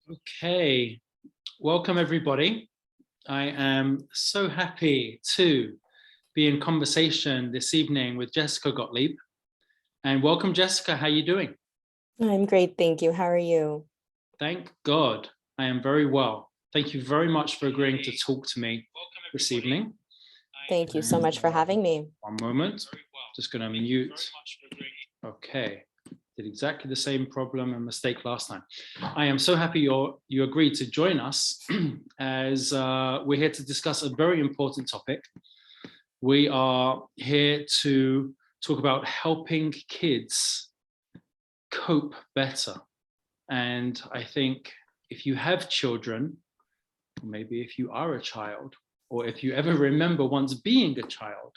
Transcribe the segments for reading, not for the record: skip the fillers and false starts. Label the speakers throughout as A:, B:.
A: Okay, welcome everybody. I am so happy to be in conversation this evening with Jessica Gottlieb. And welcome, Jessica. How are you doing?
B: I'm great, thank you. How are you?
A: Thank God, I am very well. Thank you very much for agreeing to talk to me this evening.
B: Thank you so much for having me.
A: One moment, just going to mute. Okay. Did exactly the same problem and mistake last time. I am so happy you agreed to join us as we're here to discuss a very important topic. We are here to talk about helping kids cope better. And I think if you have children, or maybe if you are a child, or if you ever remember once being a child,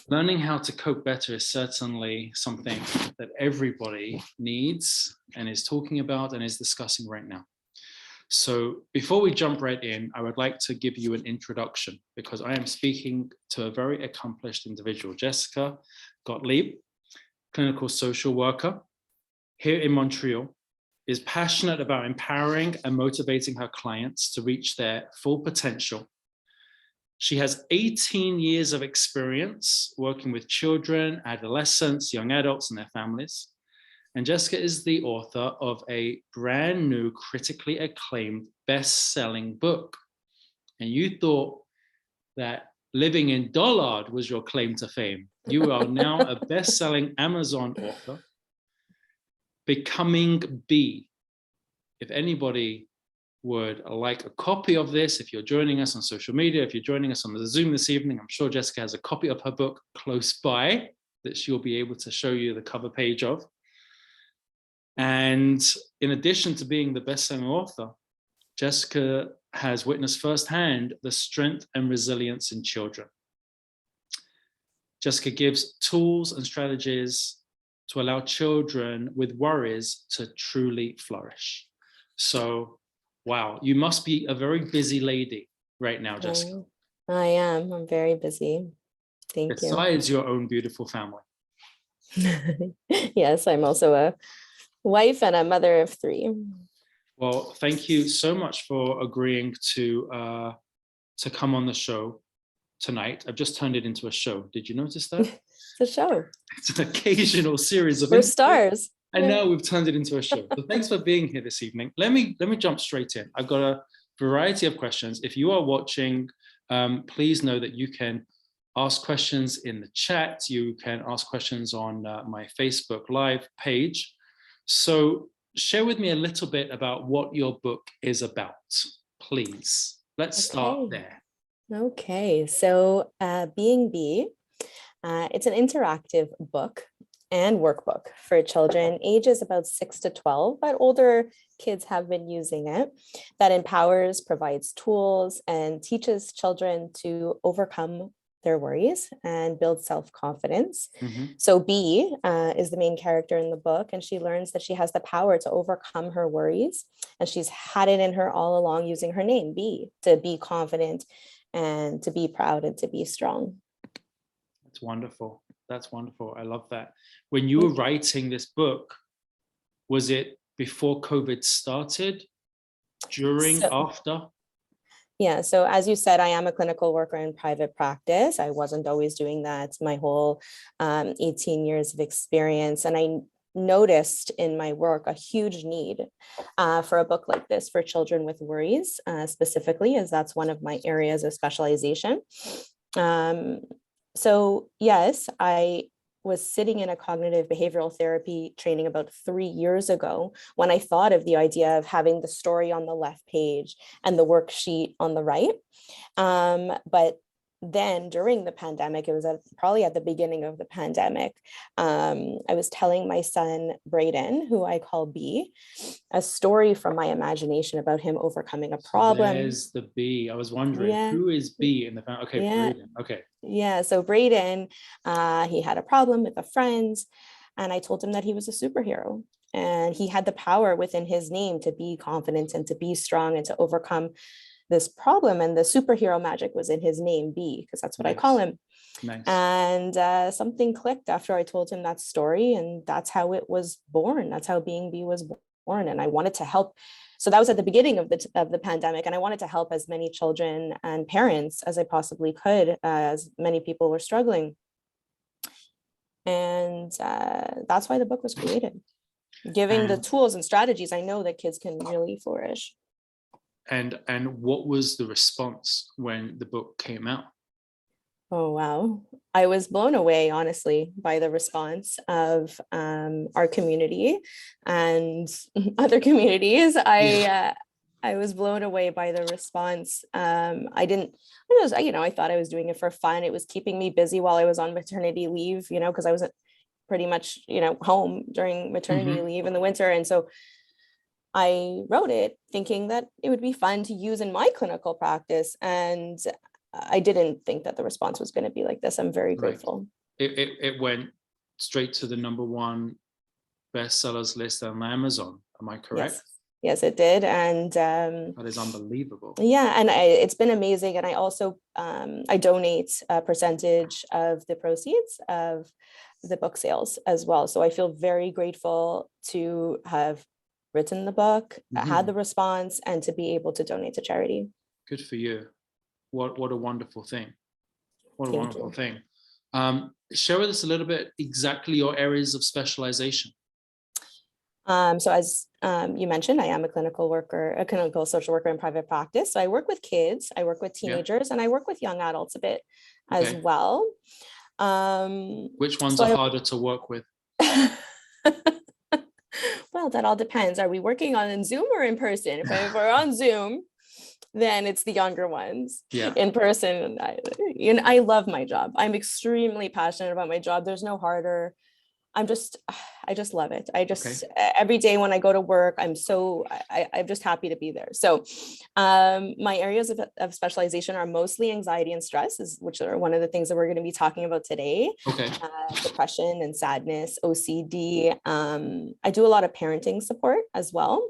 A: learning how to cope better is certainly something that everybody needs and is talking about and is discussing right now. So before we jump right in, I would like to give you an introduction because I am speaking to a very accomplished individual, Jessica Gottlieb, clinical social worker here in Montreal, is passionate about empowering and motivating her clients to reach their full potential. She has 18 years of experience working with children, adolescents, young adults, and their families. And Jessica is the author of a brand new, critically acclaimed, best-selling book. And you thought that living in Dollard was your claim to fame. You are now a best-selling Amazon author, Becoming Bee. If anybody would like a copy of this, if you're joining us on social media, if you're joining us on the Zoom this evening, I'm sure Jessica has a copy of her book close by that she'll be able to show you the cover page of. And in addition to being the best-selling author, Jessica has witnessed firsthand the strength and resilience in children. Jessica gives tools and strategies to allow children with worries to truly flourish. So, wow, you must be a very busy lady right now, Jessica.
B: I am. I'm very busy. Thank you.
A: Besides your own beautiful family.
B: Yes, I'm also a wife and a mother of 3.
A: Well, thank you so much for agreeing to come on the show tonight. I've just turned it into a show. Did you notice that?
B: It's a show.
A: It's an occasional series of
B: We're stars.
A: I know we've turned it into a show. So thanks for being here this evening. Let me jump straight in. I've got a variety of questions. If you are watching, please know that you can ask questions in the chat. You can ask questions on my Facebook Live page. So share with me a little bit about what your book is about, please. Let's start there.
B: Okay, so Being Bee, it's an interactive book and workbook for children ages about 6 to 12, but older kids have been using it, that empowers, provides tools, and teaches children to overcome their worries and build self-confidence. So Bee is the main character in the book, and she learns that she has the power to overcome her worries, and she's had it in her all along using her name, Bee, to be confident and to be proud and to be strong.
A: That's wonderful. That's wonderful. I love that. When you were writing this book, was it before COVID started, during, after?
B: Yeah, so as you said, I am a clinical worker in private practice. I wasn't always doing that my whole 18 years of experience. And I noticed in my work a huge need for a book like this for children with worries, specifically, as that's one of my areas of specialization. So yes, I was sitting in a cognitive behavioral therapy training about 3 years ago when I thought of the idea of having the story on the left page and the worksheet on the right. But then during the pandemic, it was probably at the beginning of the pandemic, I was telling my son, Brayden, who I call B, a story from my imagination about him overcoming a problem.
A: There's the B. I was wondering, who is B in the family? Okay, Brayden. Okay.
B: Yeah, so Brayden, he had a problem with a friend, and I told him that he was a superhero. And he had the power within his name to be confident and to be strong and to overcome this problem. And the superhero magic was in his name, B, because that's what I call him.
A: Nice.
B: And something clicked after I told him that story. And that's how it was born. That's how Being Bee was born, and I wanted to help. So that was at the beginning of the pandemic, and I wanted to help as many children and parents as I possibly could, as many people were struggling. And that's why the book was created, giving the tools and strategies I know that kids can really flourish.
A: And what was the response when the book came out?
B: Oh, wow. I was blown away, honestly, by the response of our community and other communities. I was blown away by the response. I thought I was doing it for fun. It was keeping me busy while I was on maternity leave, because I was pretty much, home during maternity leave in the winter. And so I wrote it thinking that it would be fun to use in my clinical practice. And I didn't think that the response was going to be like this. I'm very grateful.
A: It went straight to the #1 bestsellers list on Amazon. Am I correct?
B: Yes, it did. And
A: that is unbelievable.
B: Yeah, and it's been amazing. And I also I donate a percentage of the proceeds of the book sales as well. So I feel very grateful to have written the book, had the response, and to be able to donate to charity.
A: Good for you. What a wonderful thing. What a wonderful thing. Share with us a little bit exactly your areas of specialization.
B: So as you mentioned, I am a clinical social worker in private practice. So I work with kids, I work with teenagers, and I work with young adults a bit as well.
A: Which ones are harder to work with?
B: Well, that all depends. Are we working on Zoom or in person? If we're on Zoom, then it's the younger ones. In person. I love my job. I'm extremely passionate about my job. There's no harder. I just love it. Every day when I go to work, I'm just happy to be there. So my areas of specialization are mostly anxiety and stress, which are one of the things that we're going to be talking about today. Depression and sadness, OCD. I do a lot of parenting support as well.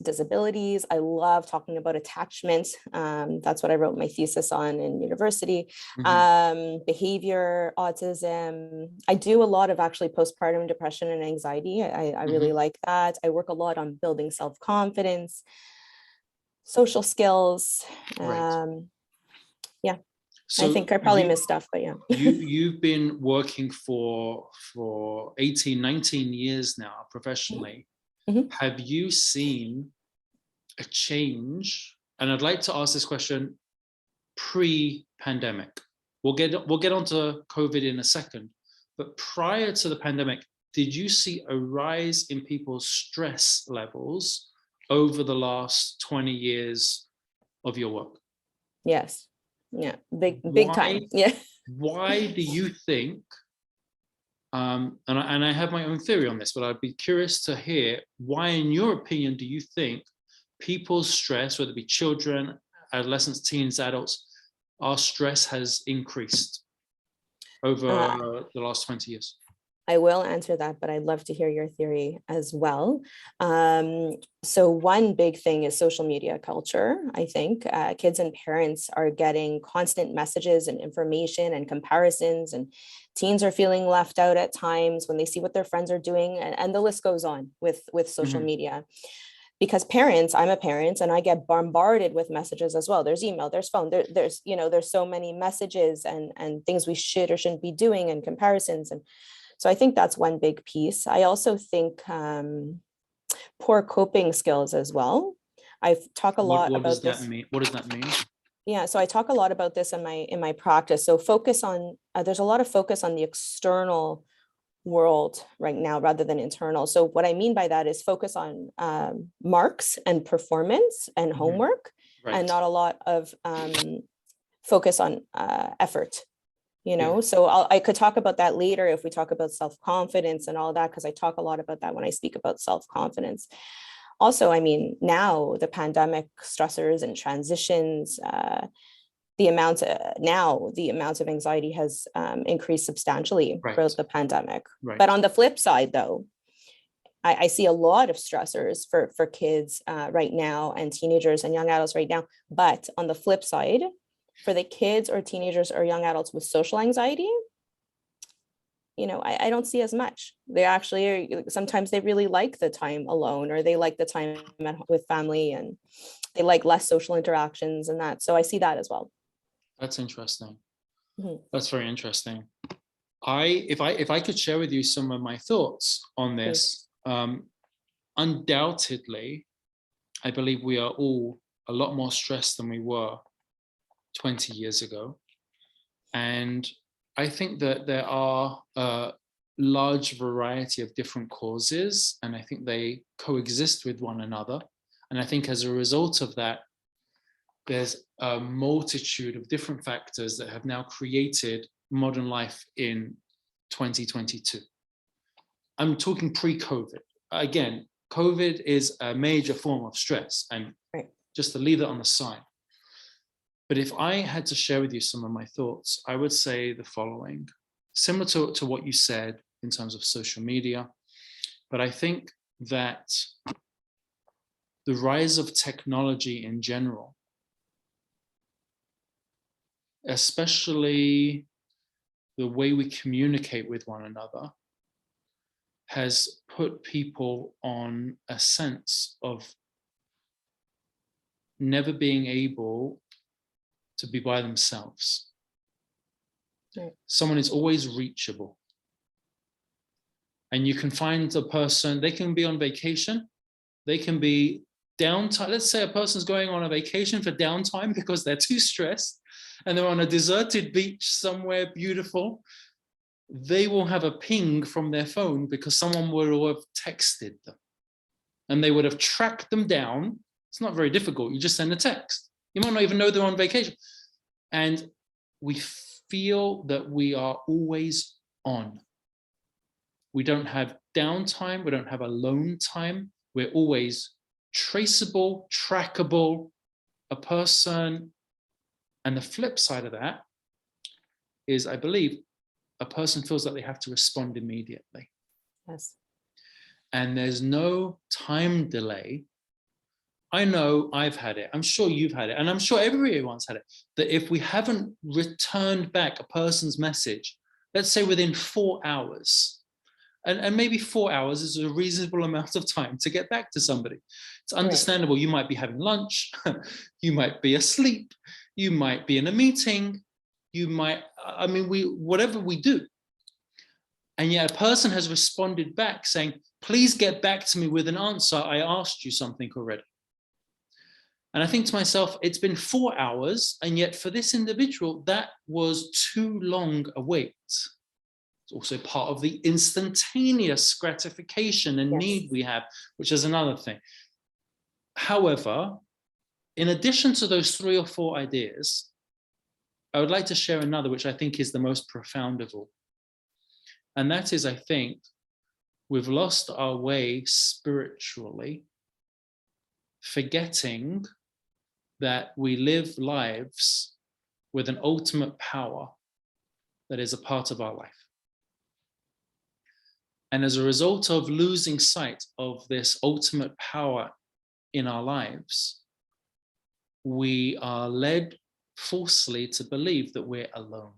B: Disabilities. I love talking about attachment. That's what I wrote my thesis on in university. Behavior, autism. I do a lot of actually postpartum depression and anxiety. I really like that. I work a lot on building self-confidence, social skills. So I think I probably missed stuff, but yeah.
A: You've been working for 18, 19 years now professionally. Have you seen a change? And I'd like to ask this question pre-pandemic. We'll get onto COVID in a second, but prior to the pandemic, did you see a rise in people's stress levels over the last 20 years of your work?
B: Yes. Yeah. Big time. Yeah.
A: Why do you think, and I have my own theory on this, but I'd be curious to hear why, in your opinion, do you think people's stress, whether it be children, adolescents, teens, adults, our stress has increased over the last 20 years?
B: I will answer that, but I'd love to hear your theory as well. So one big thing is social media culture. I think kids and parents are getting constant messages and information and comparisons, and teens are feeling left out at times when they see what their friends are doing, and the list goes on with social media. Because parents, I'm a parent, and I get bombarded with messages as well. There's email, there's phone, there's so many messages and things we should or shouldn't be doing, and comparisons. And so I think that's one big piece. I also think poor coping skills as well. I talk a lot about this.
A: What does that mean?
B: Yeah, so I talk a lot about this in my practice. So there's a lot of focus on the external world right now rather than internal. So what I mean by that is focus on marks and performance and homework, and not a lot of focus on effort. So I could talk about that later if we talk about self-confidence and all that, because I talk a lot about that when I speak about self-confidence. Also, I mean, now the pandemic stressors and transitions, the amount of anxiety has increased substantially throughout the pandemic. But on the flip side, though, I see a lot of stressors for kids right now, and teenagers and young adults right now. But on the flip side, for the kids or teenagers or young adults with social anxiety, I don't see as much. They actually sometimes they really like the time alone, or they like the time with family, and they like less social interactions and that. So I see that as well.
A: That's interesting.
B: Mhm.
A: That's very interesting. If I could share with you some of my thoughts on this, undoubtedly, I believe we are all a lot more stressed than we were 20 years ago. And I think that there are a large variety of different causes, and I think they coexist with one another. And I think as a result of that, there's a multitude of different factors that have now created modern life in 2022. I'm talking pre-COVID. Again, COVID is a major form of stress, and just to leave that on the side. But if I had to share with you some of my thoughts, I would say the following, similar to what you said in terms of social media. But I think that the rise of technology in general, especially the way we communicate with one another, has put people on a sense of never being able to be by themselves.
B: Right.
A: Someone is always reachable. And you can find a person, they can be on vacation, they can be downtime. Let's say a person's going on a vacation for downtime because they're too stressed and they're on a deserted beach somewhere beautiful. They will have a ping from their phone because someone will have texted them and they would have tracked them down. It's not very difficult. You just send a text. You might not even know they're on vacation. And we feel that we are always on. We don't have downtime. We don't have alone time. We're always traceable, trackable, a person. And the flip side of that is, I believe, a person feels like they have to respond immediately.
B: Yes.
A: And there's no time delay. I know I've had it. I'm sure you've had it. And I'm sure everyone's had it. That if we haven't returned back a person's message, let's say within 4 hours, and maybe 4 hours is a reasonable amount of time to get back to somebody. It's understandable. Right. You might be having lunch. You might be asleep. You might be in a meeting. You might, whatever we do. And yet a person has responded back saying, please get back to me with an answer. I asked you something already. And I think to myself, it's been 4 hours. And yet for this individual, that was too long a wait. It's also part of the instantaneous gratification and need we have, which is another thing. However, in addition to those 3 or 4 ideas, I would like to share another, which I think is the most profound of all. And that is, I think, we've lost our way spiritually, forgetting that we live lives with an ultimate power that is a part of our life. And as a result of losing sight of this ultimate power in our lives, we are led falsely to believe that we're alone.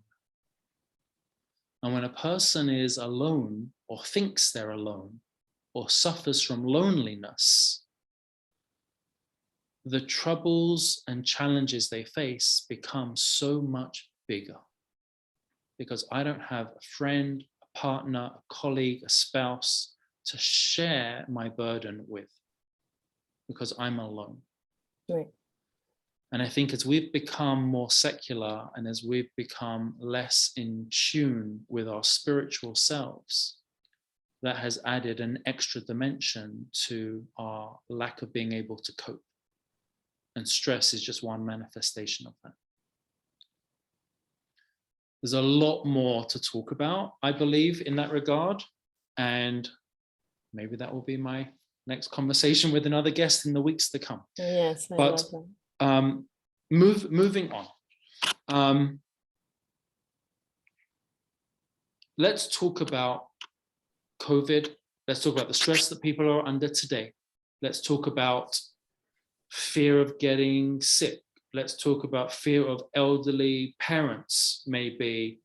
A: And when a person is alone or thinks they're alone or suffers from loneliness, the troubles and challenges they face become so much bigger. Because I don't have a friend, a partner, a colleague, a spouse to share my burden with, because I'm alone.
B: Right.
A: And I think as we've become more secular and as we've become less in tune with our spiritual selves, that has added an extra dimension to our lack of being able to cope. And stress is just one manifestation of that. There's a lot more to talk about, I believe, in that regard. And maybe that will be my next conversation with another guest in the weeks to come.
B: Yes, I
A: but
B: love that.
A: Moving on. Let's talk about COVID. Let's talk about the stress that people are under today. Let's talk about fear of getting sick. Let's talk about fear of elderly parents maybe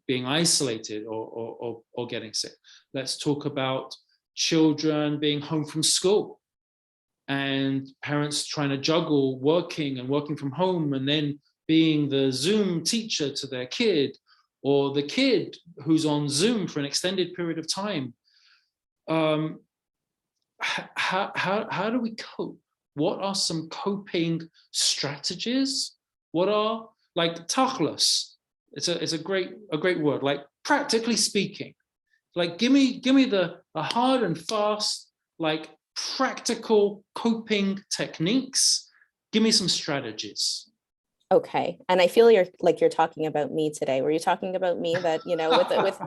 A: being isolated or getting sick. Let's talk about children being home from school and parents trying to juggle working from home and then being the Zoom teacher to their kid, or the kid who's on Zoom for an extended period of time. How do we cope? What are some coping strategies? What are, like, tachlis? It's a great word. Like, practically speaking, like, give me the hard and fast, like, practical coping techniques. Give me some strategies.
B: Okay. And I feel you're talking about me today. Were you talking about me that, with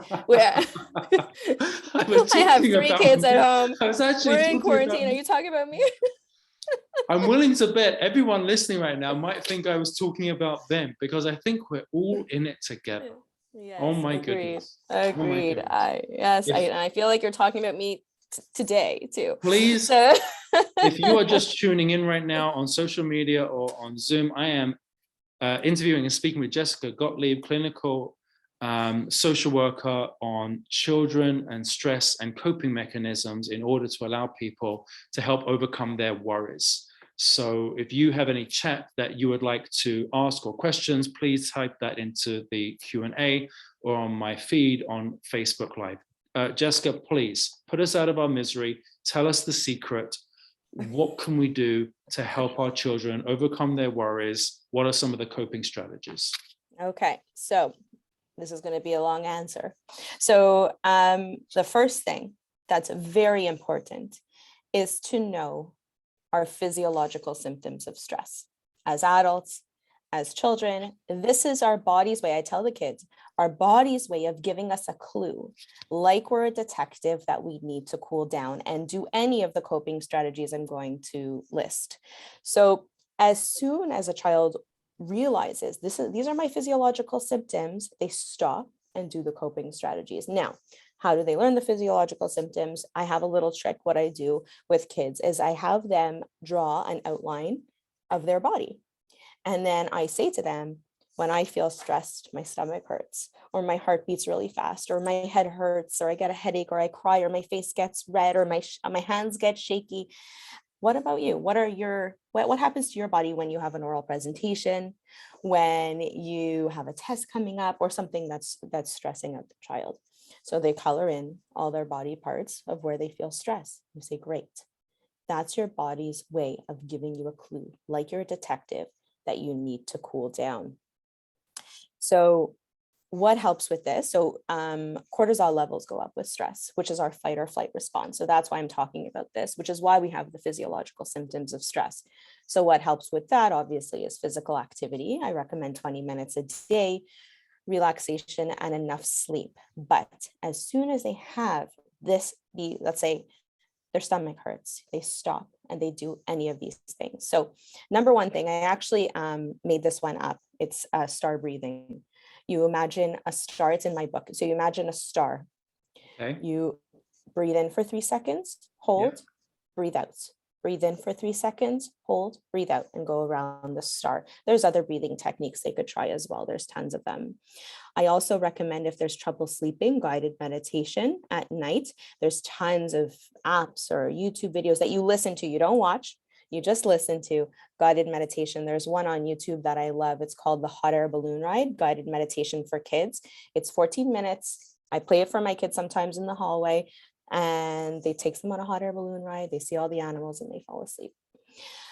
A: I
B: have 3 kids at home.
A: I was actually
B: We're in quarantine. Are you talking about me?
A: I'm willing to bet everyone listening right now might think I was talking about them, because I think we're all in it together.
B: Yes,
A: oh my
B: agreed.
A: goodness.
B: Agreed.
A: Oh my goodness.
B: I feel like you're talking about me today too.
A: Please,
B: So
A: if you are just tuning in right now on social media or on Zoom, I am interviewing and speaking with Jessica Gottlieb, clinical social worker, on children and stress and coping mechanisms in order to allow people to help overcome their worries. So if you have any chat that you would like to ask or questions, please type that into the Q&A or on my feed on Facebook Live. Jessica, please put us out of our misery. Tell us the secret. What can we do to help our children overcome their worries? What are some of the coping strategies?
B: Okay, so this is going to be a long answer. So the first thing that's very important is to know our physiological symptoms of stress. As adults, as children, this is our body's way. I tell the kids, our body's way of giving us a clue, like we're a detective, that we need to cool down and do any of the coping strategies I'm going to list. So as soon as a child realizes these are my physiological symptoms, they stop and do the coping strategies. Now, how do they learn the physiological symptoms? I have a little trick. What I do with kids is I have them draw an outline of their body. And then I say to them, when I feel stressed, my stomach hurts, or my heart beats really fast, or my head hurts, or I get a headache, or I cry, or my face gets red, or my hands get shaky. What about you? What happens to your body when you have an oral presentation, when you have a test coming up, or something that's stressing out the child? So they color in all their body parts of where they feel stress. You say, great. That's your body's way of giving you a clue, like you're a detective, that you need to cool down. So what helps with this? So cortisol levels go up with stress, which is our fight or flight response. So that's why I'm talking about this, which is why we have the physiological symptoms of stress. So what helps with that, obviously, is physical activity. I recommend 20 minutes a day, relaxation, and enough sleep. But as soon as they have this, let's say their stomach hurts, they stop and they do any of these things. So number one thing, I actually made this one up. It's star breathing. You imagine a star, it's in my book. So you imagine a star.
A: Okay.
B: You breathe in for 3 seconds, hold, breathe out. Breathe in for 3 seconds, hold, breathe out, and go around the star. There's other breathing techniques they could try as well. There's tons of them. I also recommend, if there's trouble sleeping, guided meditation at night. There's tons of apps or YouTube videos that you listen to. You don't watch, you just listen to. Guided meditation. There's one on YouTube that I love. It's called the Hot Air Balloon Ride, guided meditation for kids. It's 14 minutes. I play it for my kids sometimes in the hallway, and they take them on a hot air balloon ride. They see all the animals and they fall asleep.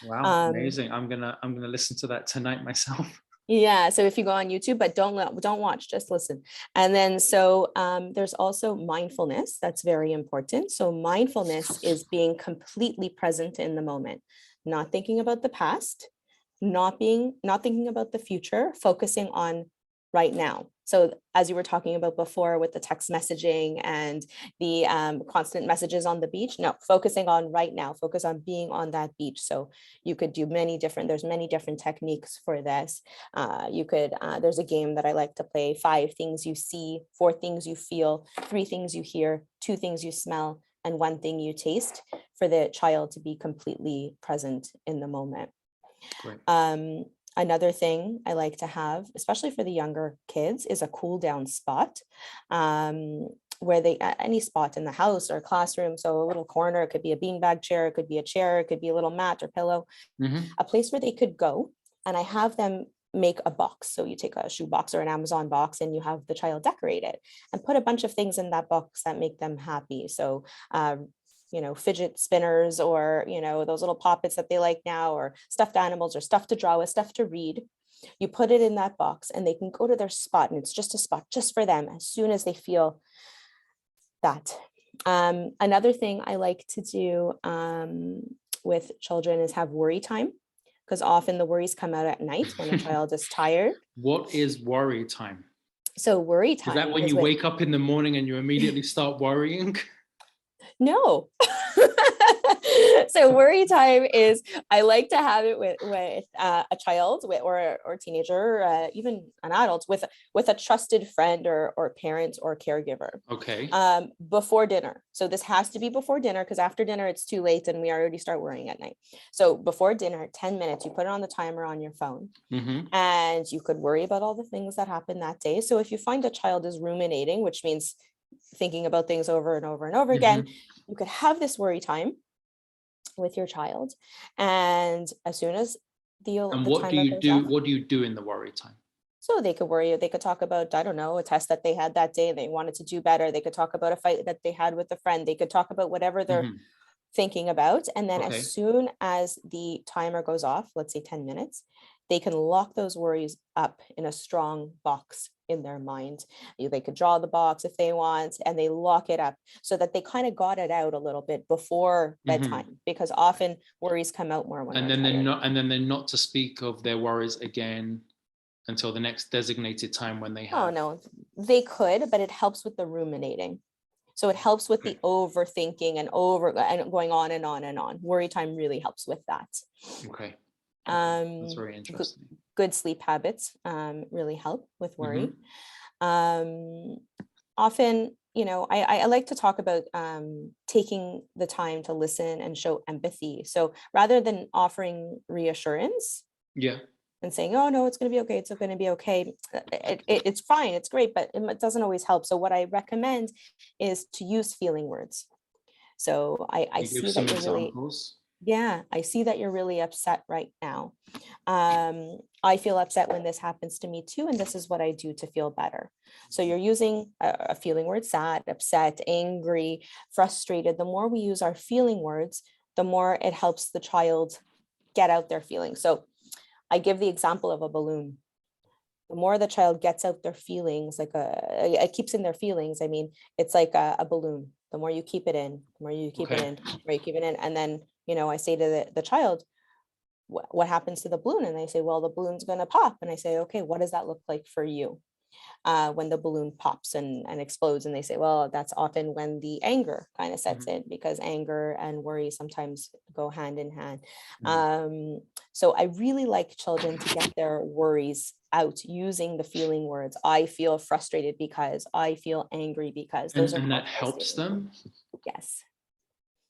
A: Wow, amazing. I'm gonna listen to that tonight myself.
B: Yeah, so if you go on YouTube, but don't watch, just listen. And then so there's also mindfulness. That's very important. So mindfulness is being completely present in the moment, not thinking about the past, not thinking about the future, focusing on right now. So as you were talking about before with the text messaging and the constant messages on the beach, no, focusing on right now, focus on being on that beach. So you could do there's many different techniques for this. There's a game that I like to play: 5 things you see, 4 things you feel, 3 things you hear, 2 things you smell, and 1 thing you taste, for the child to be completely present in the moment.
A: Great.
B: Another thing I like to have, especially for the younger kids, is a cool down spot. Where they, at any spot in the house or classroom, so a little corner, it could be a beanbag chair, it could be a chair, it could be a little mat or pillow, a place where they could go. And I have them make a box. So you take a shoe box or an Amazon box and you have the child decorate it and put a bunch of things in that box that make them happy. So fidget spinners, or those little poppets that they like now, or stuffed animals, or stuff to draw with, stuff to read. You put it in that box and they can go to their spot, and it's just a spot just for them as soon as they feel that. Another thing I like to do with children is have worry time, because often the worries come out at night when a child is tired.
A: What is worry time?
B: So worry time
A: is that when you wake up in the morning and you immediately start worrying? No.
B: So worry time is, I like to have it with a child or teenager, even an adult, with a trusted friend or parent or caregiver.
A: Okay.
B: Before dinner. So this has to be before dinner, because after dinner it's too late and we already start worrying at night. So before dinner, 10 minutes, you put it on the timer on your phone, and you could worry about all the things that happened that day. So if you find a child is ruminating, which means thinking about things over and over and over again, you could have this worry time with your child. And as soon as
A: what do you do? What do you do in the worry time?
B: So they could worry, they could talk about, I don't know, a test that they had that day, they wanted to do better. They could talk about a fight that they had with a friend. They could talk about whatever they're thinking about. And then as soon as the timer goes off, let's say 10 minutes, they can lock those worries up in a strong box in their mind. They could draw the box if they want, and they lock it up so that they kind of got it out a little bit before bedtime, because often worries come out more when
A: they're not to speak of their worries again until the next designated time when they have.
B: Oh no, they could, but it helps with the ruminating. So it helps with the overthinking and going on and on and on. Worry time really helps with that.
A: Okay. That's very interesting.
B: Good sleep habits really help with worry. Often, I like to talk about taking the time to listen and show empathy. So rather than offering reassurance, and saying, oh no, it's going to be okay, it's going to be okay, it's fine, it's great, but it doesn't always help. So what I recommend is to use feeling words. So I see that you're really, I see that you're really upset right now. I feel upset when this happens to me too, and this is what I do to feel better. So you're using a feeling word: sad, upset, angry, frustrated. The more we use our feeling words, the more it helps the child get out their feelings. So I give the example of a balloon. The more the child gets out their feelings, it keeps in their feelings. I mean, it's like a balloon. The more you keep it in, the more you keep it in, the more you keep it in. And then, I say to the child, what happens to the balloon? And they say, well, the balloon's going to pop. And I say, okay, what does that look like for you? When the balloon pops and explodes? And they say, well, that's often when the anger kind of sets in, because anger and worry sometimes go hand in hand. So I really like children to get their worries out using the feeling words. I feel frustrated because, I feel angry because.
A: And that helps them?
B: Yes.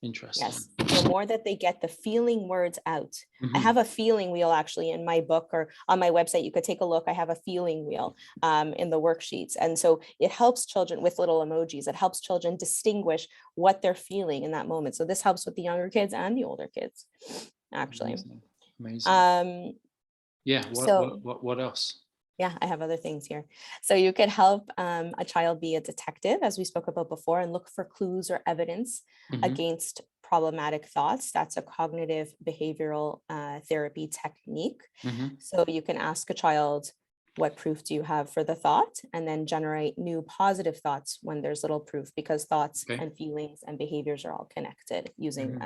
A: Interesting.
B: Yes. The more that they get the feeling words out. I have a feeling wheel actually in my book, or on my website. You could take a look. I have a feeling wheel in the worksheets. And so it helps children with little emojis. It helps children distinguish what they're feeling in that moment. So this helps with the younger kids and the older kids, actually.
A: Amazing. What else?
B: Yeah, I have other things here. So you could help a child be a detective, as we spoke about before, and look for clues or evidence against problematic thoughts. That's a cognitive behavioral therapy technique. So you can ask a child, what proof do you have for the thought? And then generate new positive thoughts when there's little proof, because thoughts and feelings and behaviors are all connected using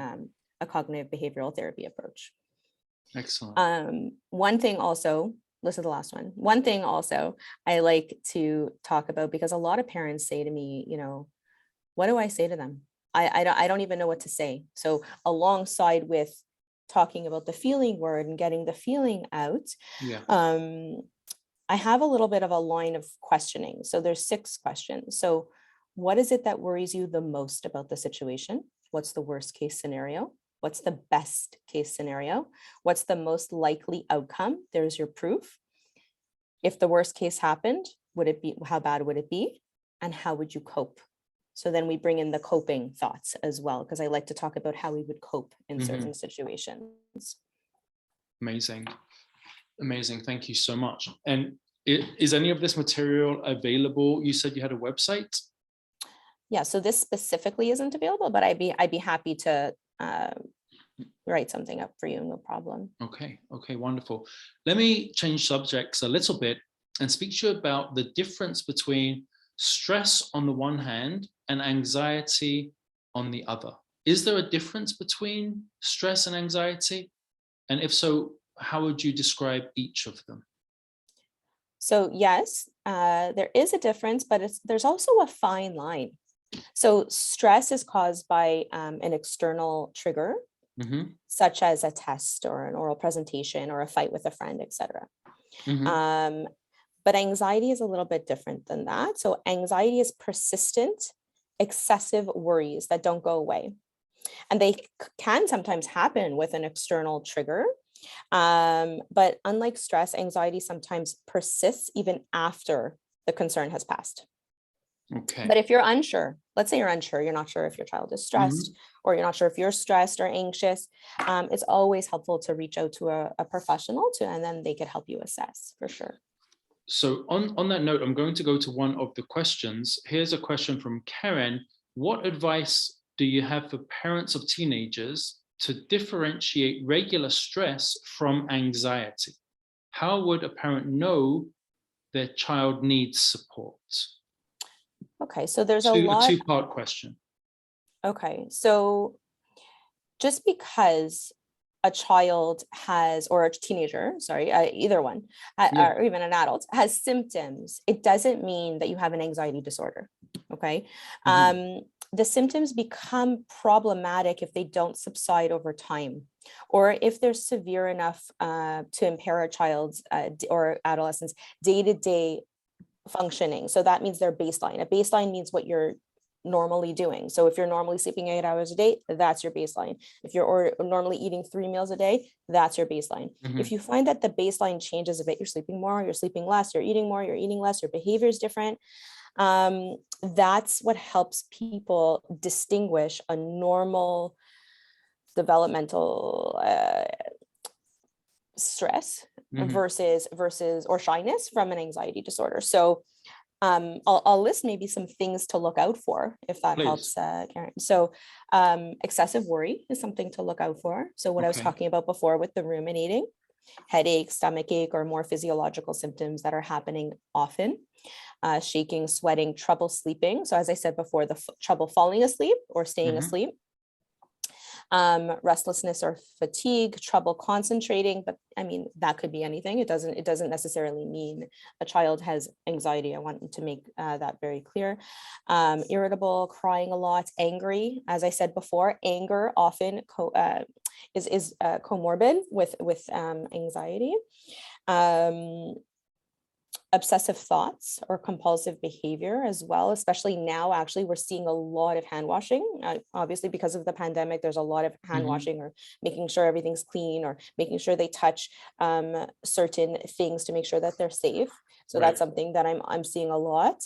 B: a cognitive behavioral therapy approach.
A: Excellent.
B: One thing also, this is the last one. One thing also I like to talk about, because a lot of parents say to me, what do I say to them? I don't even know what to say. So alongside with talking about the feeling word and getting the feeling out, I have a little bit of a line of questioning. So there's 6 questions. So what is it that worries you the most about the situation? What's the worst case scenario? What's the best case scenario? What's the most likely outcome? There's your proof. If the worst case happened, how bad would it be? And how would you cope? So then we bring in the coping thoughts as well, because I like to talk about how we would cope in certain situations.
A: Amazing. Amazing. Thank you so much. And is any of this material available? You said you had a website?
B: Yeah, so this specifically isn't available, but I'd be happy to write something up for you, no problem.
A: Okay, wonderful. Let me change subjects a little bit and speak to you about the difference between stress on the one hand and anxiety on the other. Is there a difference between stress and anxiety? And if so, how would you describe each of them?
B: So yes, there is a difference, but there's also a fine line. So stress is caused by an external trigger, such as a test or an oral presentation or a fight with a friend, etc. But anxiety is a little bit different than that. So anxiety is persistent, excessive worries that don't go away. And they can sometimes happen with an external trigger. But unlike stress, anxiety sometimes persists even after the concern has passed.
A: Okay.
B: But if you're unsure, let's say you're unsure, you're not sure if your child is stressed, or you're not sure if you're stressed or anxious, it's always helpful to reach out to a professional and then they could help you assess for sure.
A: So on that note, I'm going to go to one of the questions. Here's a question from Karen. What advice do you have for parents of teenagers to differentiate regular stress from anxiety? How would a parent know their child needs support?
B: Okay, so there's a
A: two-part question.
B: Okay, so just because a child has, or a teenager, sorry, either one, or even an adult has symptoms, it doesn't mean that you have an anxiety disorder, okay? The symptoms become problematic if they don't subside over time, or if they're severe enough to impair a child's or adolescent's day-to-day functioning. So that means their baseline. A baseline means what you're normally doing. So if you're normally sleeping 8 hours a day, that's your baseline. If you're normally eating 3 meals a day, that's your baseline. If you find that the baseline changes a bit, you're sleeping more, you're sleeping less, you're eating more, you're eating less, your behavior is different, that's what helps people distinguish a normal developmental stress versus or shyness from an anxiety disorder. So I'll list maybe some things to look out for if that helps, Karen. So excessive worry is something to look out for. So what I was talking about before with the ruminating, headache, stomach ache, or more physiological symptoms that are happening often. Shaking, sweating, trouble sleeping. So as I said before, the trouble falling asleep or staying asleep. Restlessness or fatigue, trouble concentrating, but I mean, that could be anything. It doesn't necessarily mean a child has anxiety. I want to make that very clear. Irritable, crying a lot, angry. As I said before, anger often is comorbid with anxiety. Obsessive thoughts or compulsive behavior as well, especially now. Actually, we're seeing a lot of hand washing. Obviously, because of the pandemic, there's a lot of hand washing or making sure everything's clean or making sure they touch certain things to make sure that they're safe. So that's something that I'm seeing a lot.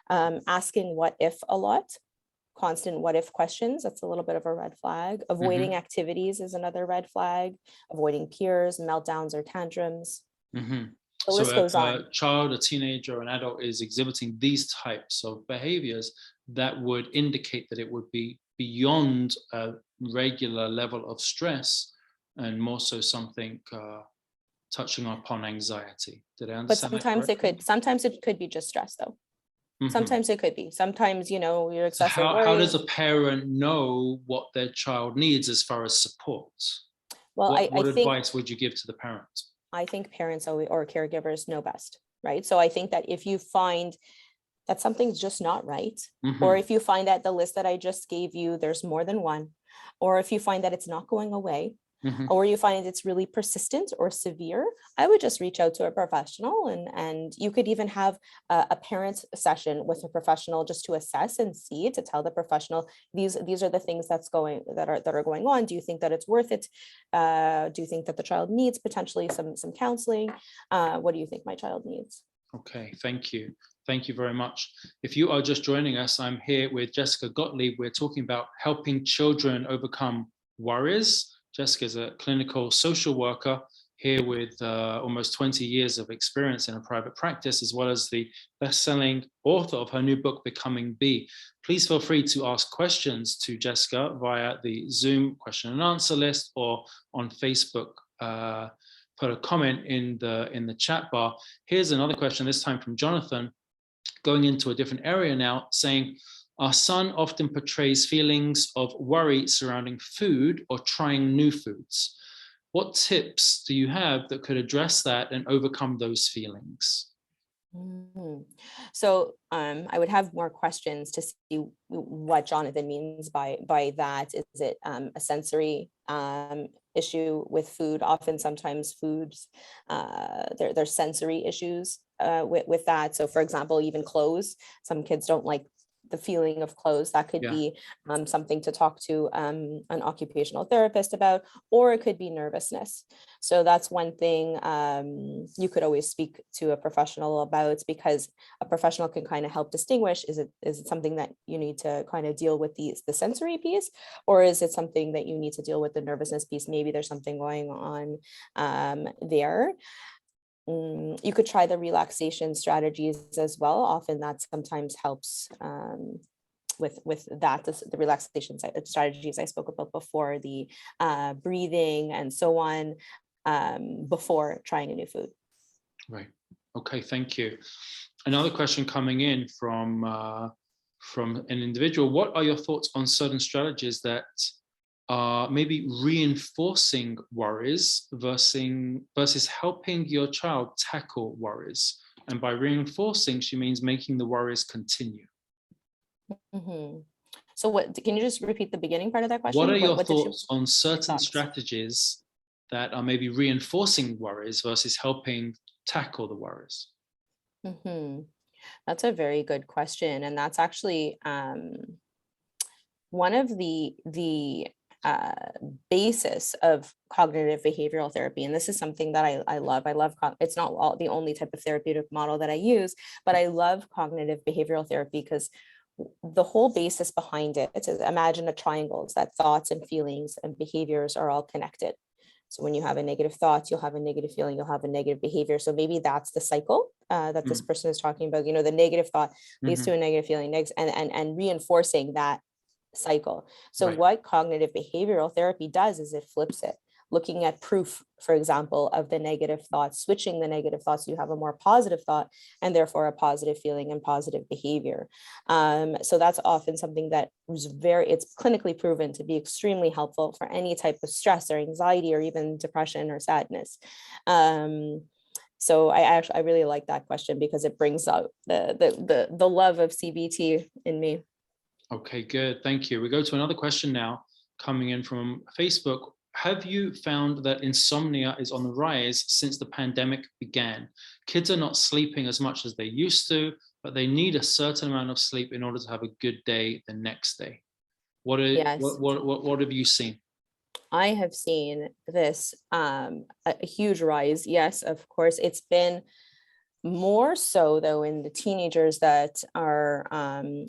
B: Asking what if a lot. Constant what if questions, that's a little bit of a red flag. Avoiding activities is another red flag. Avoiding peers, meltdowns or tantrums. The list goes on.
A: A child, a teenager, or an adult is exhibiting these types of behaviors that would indicate that it would be beyond a regular level of stress and more so something touching upon anxiety. Did I understand?
B: But sometimes it could be just stress though. Sometimes it could be. Sometimes, you're excessive worry.
A: How does a parent know what their child needs as far as support?
B: Well,
A: what advice would you give to the parent?
B: I think parents or caregivers know best, right? So I think that if you find that something's just not right, or if you find that the list that I just gave you, there's more than one, or if you find that it's not going away,
A: Mhm.
B: or you find it's really persistent or severe, I would just reach out to a professional, and you could even have a parent session with a professional just to assess and see, to tell the professional, these are the things that are going on. Do you think that it's worth it? Do you think that the child needs potentially some counseling? What do you think my child needs?
A: Okay, thank you. Thank you very much. If you are just joining us, I'm here with Jessica Gottlieb. We're talking about helping children overcome worries. Jessica is a clinical social worker here with almost 20 years of experience in a private practice, as well as the best-selling author of her new book, Becoming Bee. Please feel free to ask questions to Jessica via the Zoom question and answer list or on Facebook. Put a comment in the chat bar. Here's another question, this time from Jonathan, going into a different area now, saying, our son often portrays feelings of worry surrounding food or trying new foods. What tips do you have that could address that and overcome those feelings?
B: So I would have more questions to see what Jonathan means by that. Is it a sensory issue with food? Often, sometimes foods, there's sensory issues with that. So, for example, even clothes. Some kids don't like the feeling of clothes. That could be something to talk to an occupational therapist about, or it could be nervousness. So that's one thing you could always speak to a professional about, because a professional can kind of help distinguish, is it something that you need to kind of deal with the sensory piece, or is it something that you need to deal with the nervousness piece? Maybe there's something going on there. You could try the relaxation strategies as well. Often that sometimes helps with that, the relaxation strategies I spoke about before, the breathing and so on, before trying a new food.
A: Right. Okay, thank you. Another question coming in from an individual. What are your thoughts on certain strategies that are maybe reinforcing worries versus helping your child tackle worries? And by reinforcing, she means making the worries continue.
B: So what, can you just repeat the beginning part of that question?
A: What are your
B: what
A: thoughts on certain strategies that are maybe reinforcing worries versus helping tackle the worries?
B: That's a very good question. And that's actually one of the basis of cognitive behavioral therapy. And this is something that I love. It's not the only type of therapeutic model that I use, but I love cognitive behavioral therapy because the whole basis behind it is, imagine a triangle. It's that thoughts and feelings and behaviors are all connected. So when you have a negative thought, you'll have a negative feeling, you'll have a negative behavior. So maybe that's the cycle that this person is talking about. The negative thought leads to a negative feeling, and reinforcing that cycle. So what cognitive behavioral therapy does is it flips it, looking at proof, for example, of the negative thoughts, switching the negative thoughts, you have a more positive thought and therefore a positive feeling and positive behavior. So that's often something that is it's clinically proven to be extremely helpful for any type of stress or anxiety or even depression or sadness. So I really like that question because it brings out the love of CBT in me.
A: Okay, good. Thank you. We go to another question now coming in from Facebook. Have you found that insomnia is on the rise since the pandemic began? Kids are not sleeping as much as they used to, but they need a certain amount of sleep in order to have a good day the next day. What have you seen?
B: I have seen this a huge rise. Yes, of course. It's been more so though in the teenagers that are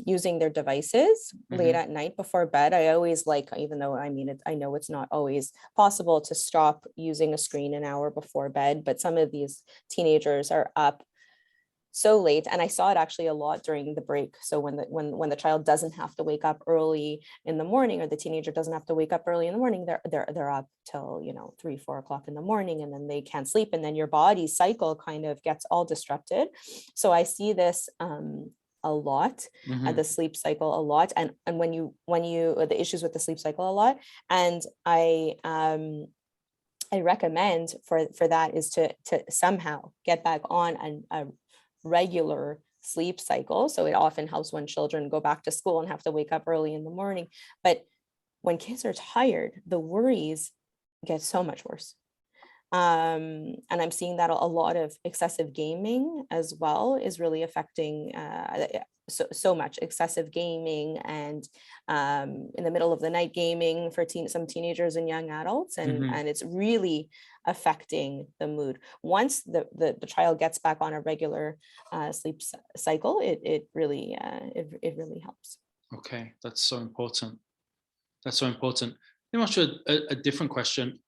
B: using their devices late at night before bed. I always like, even though I know it's not always possible to stop using a screen an hour before bed, but some of these teenagers are up so late, and I saw it actually a lot during the break. So when the child doesn't have to wake up early in the morning, or the teenager doesn't have to wake up early in the morning, they're up till 3-4 o'clock in the morning, and then they can't sleep, and then your body's cycle kind of gets all disrupted. So I see this a lot, the sleep cycle a lot, and when you the issues with the sleep cycle a lot, and I recommend for that is to somehow get back on a regular sleep cycle. So it often helps when children go back to school and have to wake up early in the morning. But when kids are tired, the worries get so much worse. And I'm seeing that a lot of excessive gaming as well is really affecting so much excessive gaming, and in the middle of the night gaming for some teenagers and young adults, and it's really affecting the mood. Once the child gets back on a regular sleep cycle, it really helps.
A: Okay, that's so important. That's so important. Let me ask you a different question.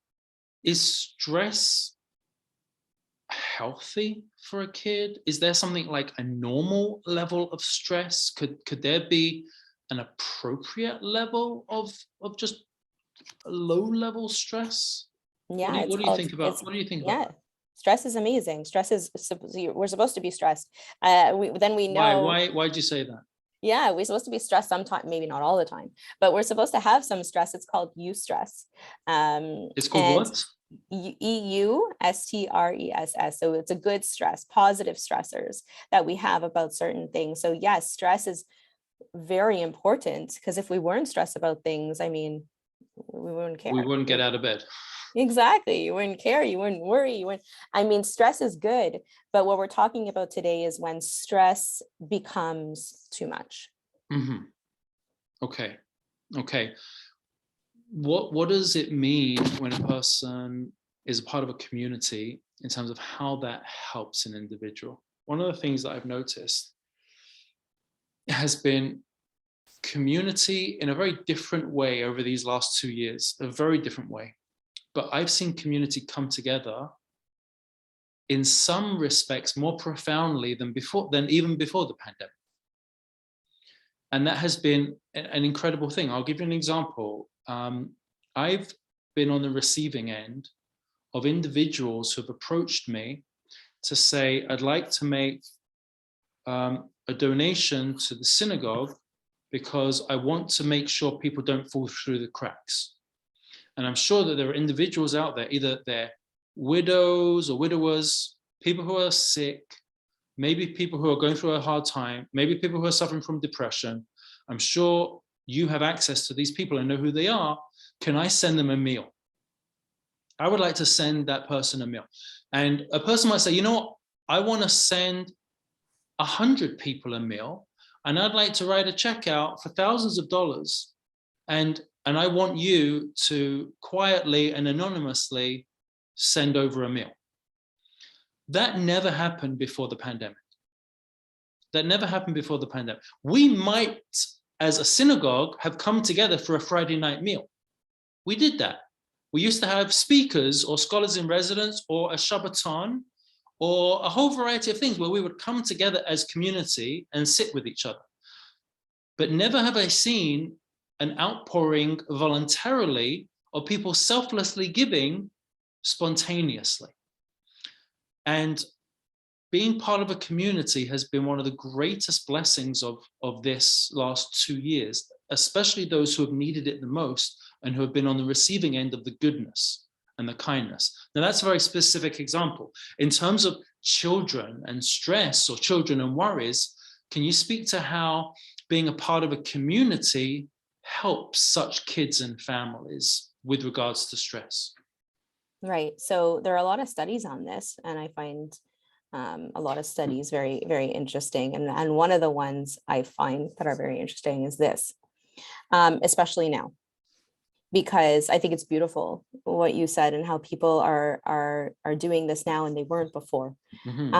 A: Is stress healthy for a kid? Is there something like a normal level of stress? Could there be an appropriate level of just a low level stress?
B: Yeah,
A: What do you think about? What do you think about that?
B: Stress is amazing. Stress is, we're supposed to be stressed. We know.
A: Why'd you say that?
B: Yeah, we're supposed to be stressed sometimes, maybe not all the time, but we're supposed to have some stress. It's called eustress.
A: It's called what?
B: EUSTRESS. So it's a good stress, positive stressors that we have about certain things. So yes, stress is very important, because if we weren't stressed about things, I mean, we wouldn't care.
A: We wouldn't get out of bed.
B: Exactly. You wouldn't care. You wouldn't worry. I mean, stress is good, but what we're talking about today is when stress becomes too much.
A: Mm-hmm. Okay. What does it mean when a person is a part of a community in terms of how that helps an individual? One of the things that I've noticed has been community in a very different way over these last 2 years, a very different way. But I've seen community come together in some respects more profoundly than even before the pandemic. And that has been an incredible thing. I'll give you an example. I've been on the receiving end of individuals who have approached me to say, I'd like to make a donation to the synagogue because I want to make sure people don't fall through the cracks. And I'm sure that there are individuals out there, either they're widows or widowers, people who are sick, maybe people who are going through a hard time, maybe people who are suffering from depression. I'm sure you have access to these people and know who they are. Can I send them a meal? I would like to send that person a meal. And a person might say, you know what? I want to send 100 people a meal, and I'd like to write a check out for thousands of dollars. And I want you to quietly and anonymously send over a meal. That never happened before the pandemic. We might, as a synagogue, have come together for a Friday night meal. We did that. We used to have speakers or scholars in residence or a Shabbaton or a whole variety of things where we would come together as community and sit with each other. But never have I seen an outpouring voluntarily of people selflessly giving spontaneously. And being part of a community has been one of the greatest blessings of this last 2 years, especially those who have needed it the most and who have been on the receiving end of the goodness and the kindness. Now, that's a very specific example. In terms of children and stress or children and worries, can you speak to how being a part of a community helps such kids and families with regards to stress?
B: Right. So there are a lot of studies on this, and I find a lot of studies very, very interesting. And one of the ones I find that are very interesting is this, especially now, because I think it's beautiful what you said and how people are doing this now and they weren't before. Mm-hmm.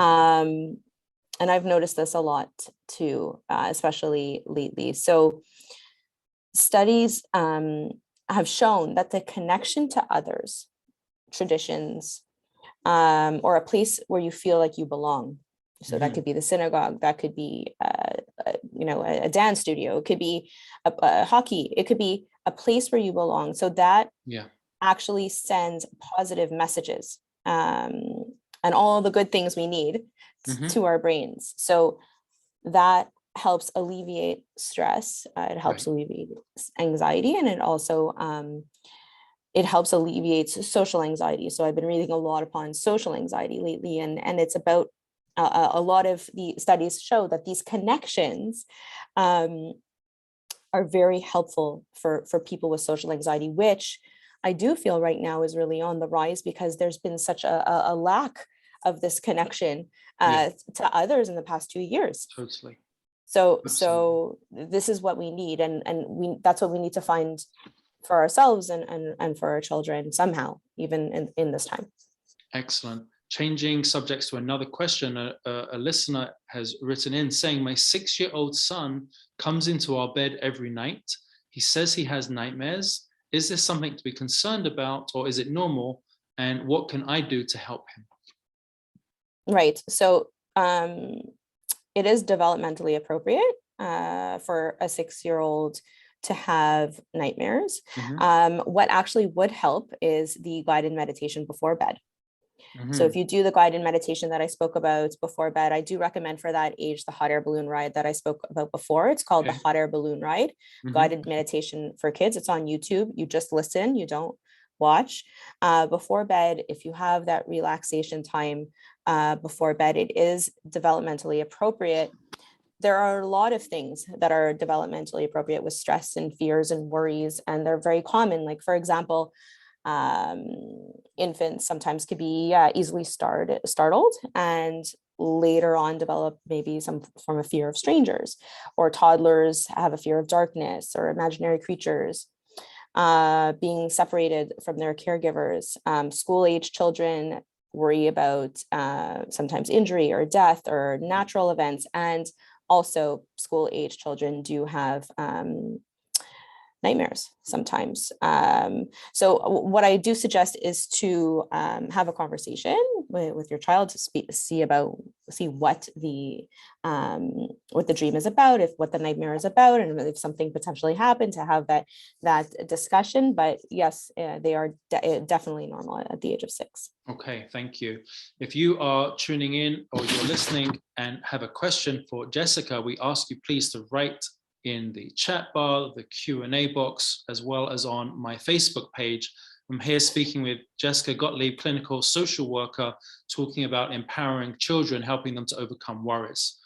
B: And I've noticed this a lot too, especially lately. So studies have shown that the connection to others, traditions, or a place where you feel like you belong. So mm-hmm. that could be the synagogue, that could be, a dance studio, it could be a hockey, it could be a place where you belong. So that actually sends positive messages and all the good things we need mm-hmm. to our brains. So that helps alleviate stress. It helps alleviate anxiety, and it also it helps alleviate social anxiety. So I've been reading a lot upon social anxiety lately, and it's about a lot of the studies show that these connections are very helpful for people with social anxiety, which I do feel right now is really on the rise, because there's been such a lack of this connection to others in the past 2 years.
A: Totally.
B: So this is what we need, and that's what we need to find for ourselves and for our children somehow, even in this time.
A: Excellent. Changing subjects to another question, a listener has written in saying, my 6-year-old son comes into our bed every night. He says he has nightmares. Is this something to be concerned about, or is it normal? And what can I do to help him?
B: Right. So it is developmentally appropriate for a 6-year-old to have nightmares. What actually would help is the guided meditation before bed. So if you do the guided meditation that I spoke about before bed, I do recommend for that age the hot air balloon ride that I spoke about before. It's called the hot air balloon ride, guided meditation for kids. It's on YouTube. You just listen, you don't watch. Before bed, if you have that relaxation time before bed, it is developmentally appropriate. There are a lot of things that are developmentally appropriate with stress and fears and worries, and they're very common. Like, for example, infants sometimes could be easily startled and later on develop maybe some form of fear of strangers, or toddlers have a fear of darkness or imaginary creatures, being separated from their caregivers. School-age children worry about sometimes injury or death or natural events, and also school-age children do have nightmares sometimes. So what I do suggest is to have a conversation with your child to see what the dream is about, if what the nightmare is about, and if something potentially happened, to have that discussion. But yes, they are definitely normal at the age of 6.
A: Okay, thank you. If you are tuning in or you're listening and have a question for Jessica, we ask you please to write in the chat bar, the Q&A box, as well as on my Facebook page. I'm here speaking with Jessica Gottlieb, clinical social worker, talking about empowering children, helping them to overcome worries.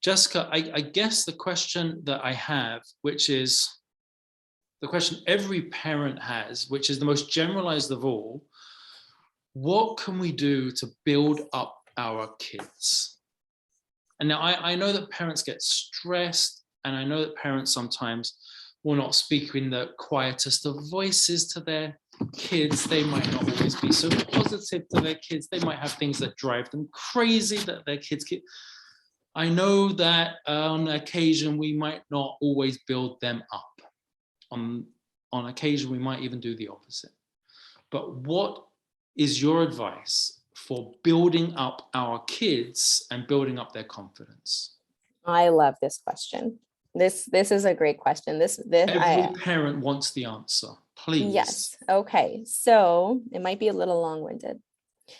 A: Jessica, I guess the question that I have, which is the question every parent has, which is the most generalized of all, what can we do to build up our kids? And now I know that parents get stressed, and I know that parents sometimes will not speak in the quietest of voices to their kids. They might not always be so positive to their kids. They might have things that drive them crazy that their kids get. I know that on occasion we might not always build them up. On occasion we might even do the opposite. But what is your advice for building up our kids and building up their confidence?
B: I love this question. This is a great question.
A: Every parent wants the answer, please.
B: Yes. Okay. So it might be a little long-winded.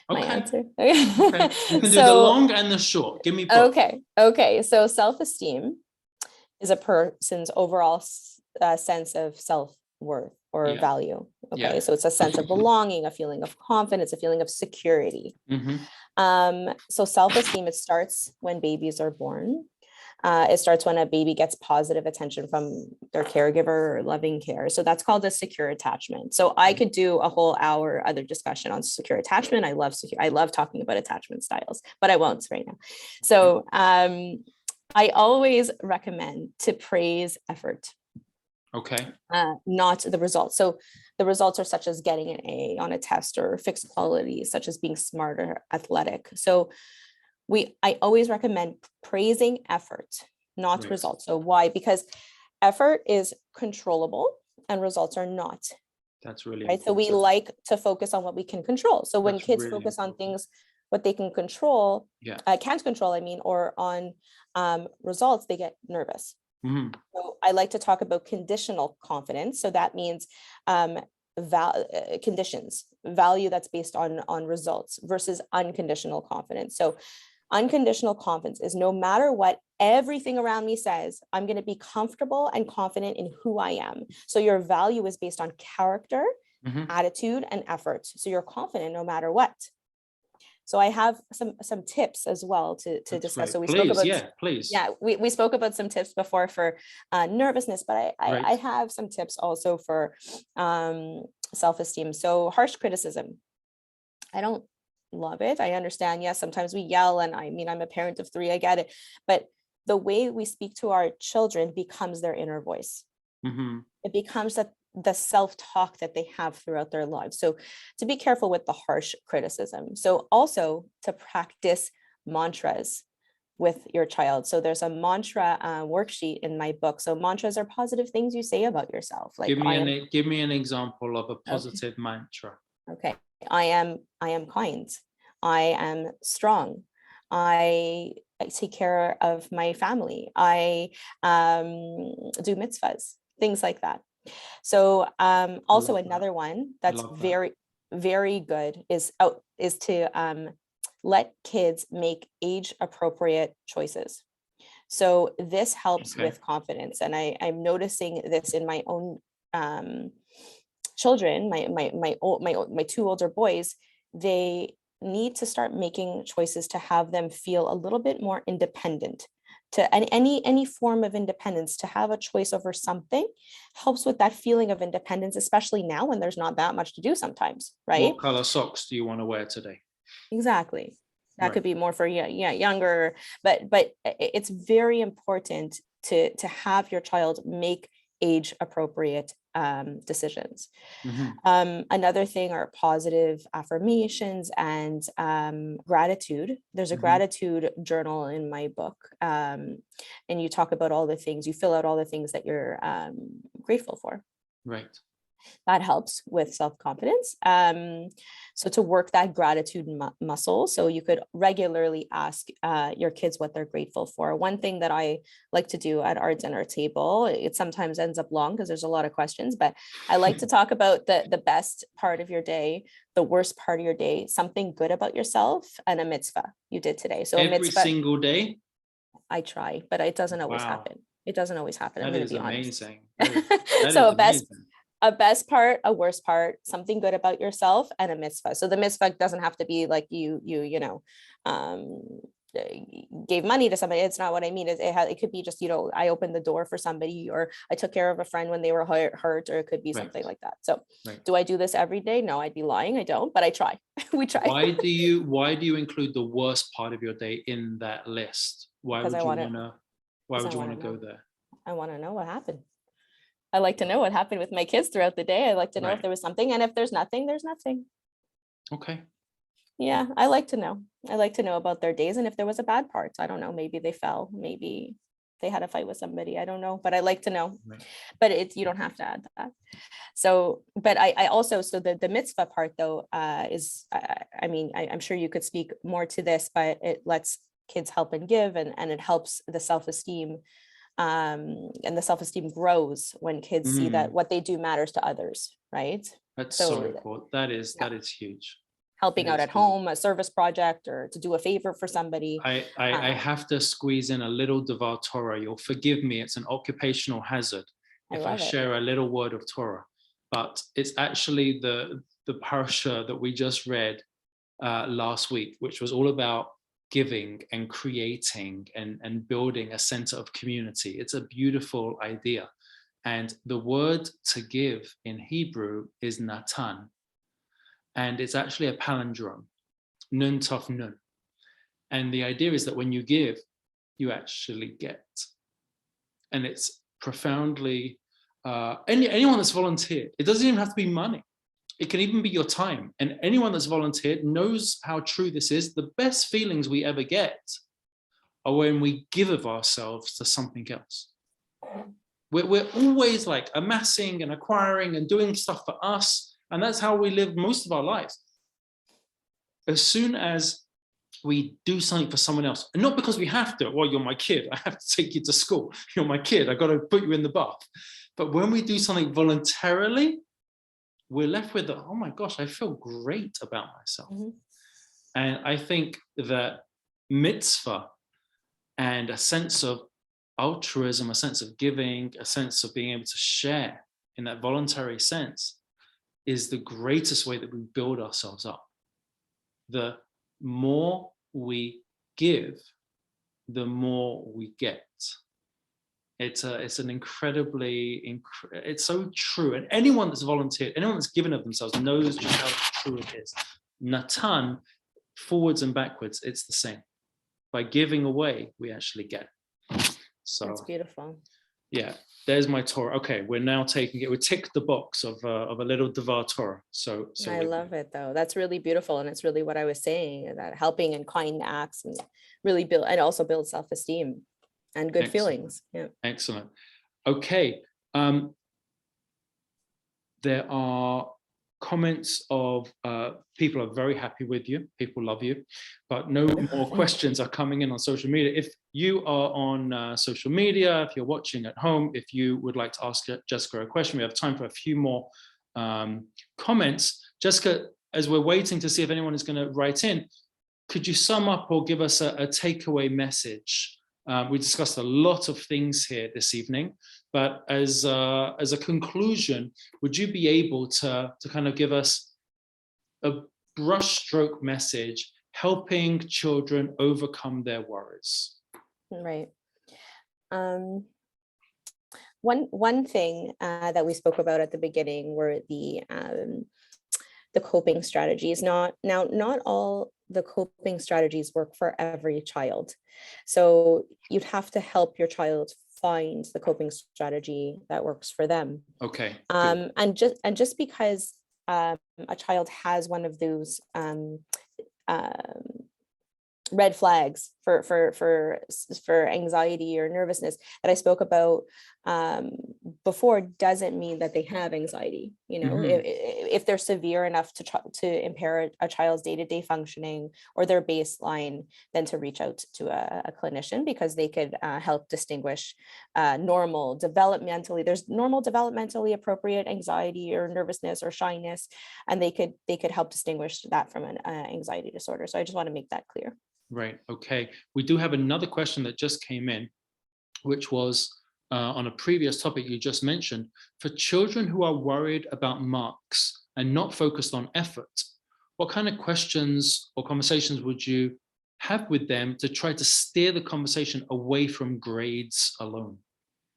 B: My answer. Okay.
A: You can do the long and the short. Give me both.
B: Okay. So self-esteem is a person's overall sense of self-worth or value. Okay. So it's a sense of belonging, a feeling of confidence, a feeling of security. So self-esteem, it starts when babies are born. It starts when a baby gets positive attention from their caregiver or loving care. So that's called a secure attachment. So I could do a whole hour other discussion on secure attachment. I love talking about attachment styles, but I won't right now. So I always recommend to praise effort.
A: Okay.
B: Not the results. So the results are such as getting an A on a test, or fixed qualities such as being smart or athletic. So I always recommend praising effort, not results. So why? Because effort is controllable and results are not.
A: That's really
B: right. So we like to focus on what we can control. So when kids focus on things, what they can control, can't control, or on results, they get nervous. So I like to talk about conditional confidence. So that means conditions, value that's based on results, versus unconditional confidence. So unconditional confidence is no matter what everything around me says, I'm going to be comfortable and confident in who I am. So your value is based on character, attitude, and effort. So you're confident no matter what. So I have some tips as well to
A: That's
B: discuss.
A: great.
B: So we spoke
A: Please,
B: about,
A: yeah, please.
B: yeah, we spoke about some tips before for nervousness, but I
A: Right.
B: have some tips also for self-esteem. So harsh criticism, I don't love it. I understand. Yes, sometimes we yell, and I mean, I'm a parent of 3, I get it. But the way we speak to our children becomes their inner voice.
A: Mm-hmm.
B: It becomes the self-talk that they have throughout their lives. So to be careful with the harsh criticism. So also to practice mantras with your child. So there's a mantra worksheet in my book. So mantras are positive things you say about yourself. Like
A: Give me an example of a
B: okay.
A: positive mantra.
B: Okay. I am kind. I am strong. I take care of my family. I do mitzvahs, things like that. So also another one that's very, very good is to let kids make age appropriate choices. So this helps with confidence. And I'm noticing this in my own children, my 2 older boys. They need to start making choices to have them feel a little bit more independent, to any form of independence. To have a choice over something helps with that feeling of independence, especially now when there's not that much to do sometimes, right?
A: What color socks do you want to wear today?
B: Exactly. That
A: Right.
B: could be more for younger, but it's very important to have your child make age appropriate decisions.
A: Mm-hmm.
B: Another thing are positive affirmations and gratitude. There's a
A: Mm-hmm.
B: gratitude journal in my book, and you talk about all the things, you fill out all the things that you're grateful for.
A: Right.
B: That helps with self-confidence. So to work that gratitude muscle, so you could regularly ask your kids what they're grateful for. One thing that I like to do at our dinner table, it sometimes ends up long because there's a lot of questions, but I like to talk about the best part of your day, the worst part of your day, something good about yourself, and a mitzvah you did today. So
A: every
B: a mitzvah,
A: single day.
B: I try, but it doesn't always
A: Wow.
B: happen. It doesn't always happen. I'm
A: That
B: going to
A: is
B: be honest.
A: amazing. That
B: So
A: is amazing.
B: a best part, a worst part, something good about yourself, and a mitzvah. So the mitzvah doesn't have to be like you gave money to somebody. It's not what I mean. It could be just, I opened the door for somebody, or I took care of a friend when they were hurt, or it could be something like that. So do I do this every day? No, I'd be lying. I don't, but I try. We try.
A: Why do you include the worst part of your day in that list? Why would you want to go there?
B: I want to know what happened. I like to know what happened with my kids throughout the day. I like to know if there was something, and if there's nothing, there's nothing.
A: Okay.
B: Yeah, I like to know. I like to know about their days, and if there was a bad part. I don't know, maybe they fell, maybe they had a fight with somebody. I don't know, but I like to know.
A: Right.
B: But you don't have to add that. So, but I also, so the mitzvah part though, is, I mean, I'm sure you could speak more to this, but it lets kids help and give, and it helps the self-esteem. And the self-esteem grows when kids see that what they do matters to others, right?
A: That's so important. That is huge.
B: Helping out at home, a service project, or to do a favor for somebody.
A: I have to squeeze in a little Devar Torah. You'll forgive me. It's an occupational hazard if I share a little word of Torah, but it's actually the parasha that we just read last week, which was all about giving and creating and building a center of community. It's a beautiful idea. And the word to give in Hebrew is natan. And it's actually a palindrome, nun tov nun. And the idea is that when you give, you actually get. And it's profoundly, anyone that's volunteered, it doesn't even have to be money. It can even be your time. And anyone that's volunteered knows how true this is. The best feelings we ever get are when we give of ourselves to something else. We're always like amassing and acquiring and doing stuff for us. And that's how we live most of our lives. As soon as we do something for someone else, and not because we have to, well, you're my kid, I have to take you to school. You're my kid, I got to put you in the bath. But when we do something voluntarily, we're left with, oh my gosh, I feel great about myself. And I think that mitzvah and a sense of altruism, a sense of giving, a sense of being able to share in that voluntary sense is the greatest way that we build ourselves up. The more we give, the more we get. It's an incredibly, it's so true. And anyone that's volunteered, anyone that's given of themselves knows just how true it is. Natan, forwards and backwards, it's the same. By giving away, we actually get. So
B: that's beautiful.
A: Yeah, there's my Torah. Okay, we're now taking it. We tick the box of a little Devar Torah. So
B: I love it though. That's really beautiful, and it's really what I was saying, that helping and kind acts and really build, and also build self-esteem and good feelings. Yeah.
A: Excellent. Okay. There are comments of people are very happy with you. People love you, but no more questions are coming in on social media. If you are on social media, if you're watching at home, if you would like to ask Jessica a question, we have time for a few more comments. Jessica, as we're waiting to see if anyone is going to write in, could you sum up or give us a takeaway message? We discussed a lot of things here this evening, but as a conclusion, would you be able to kind of give us a brushstroke message helping children overcome their worries?
B: Right. One thing that we spoke about at the beginning were the coping strategies. Not all the coping strategies work for every child. So you'd have to help your child find the coping strategy that works for them.
A: Okay.
B: And just because a child has one of those red flags for anxiety or nervousness that I spoke about before doesn't mean that they have anxiety. You know,
A: Mm-hmm.
B: if they're severe enough to impair a child's day-to-day functioning or their baseline, then to reach out to a clinician, because they could help distinguish normal developmentally appropriate anxiety or nervousness or shyness, and they could help distinguish that from an anxiety disorder. So I just want to make that clear.
A: Right. Okay. We do have another question that just came in, which was on a previous topic you just mentioned. For children who are worried about marks and not focused on effort, what kind of questions or conversations would you have with them to try to steer the conversation away from grades alone?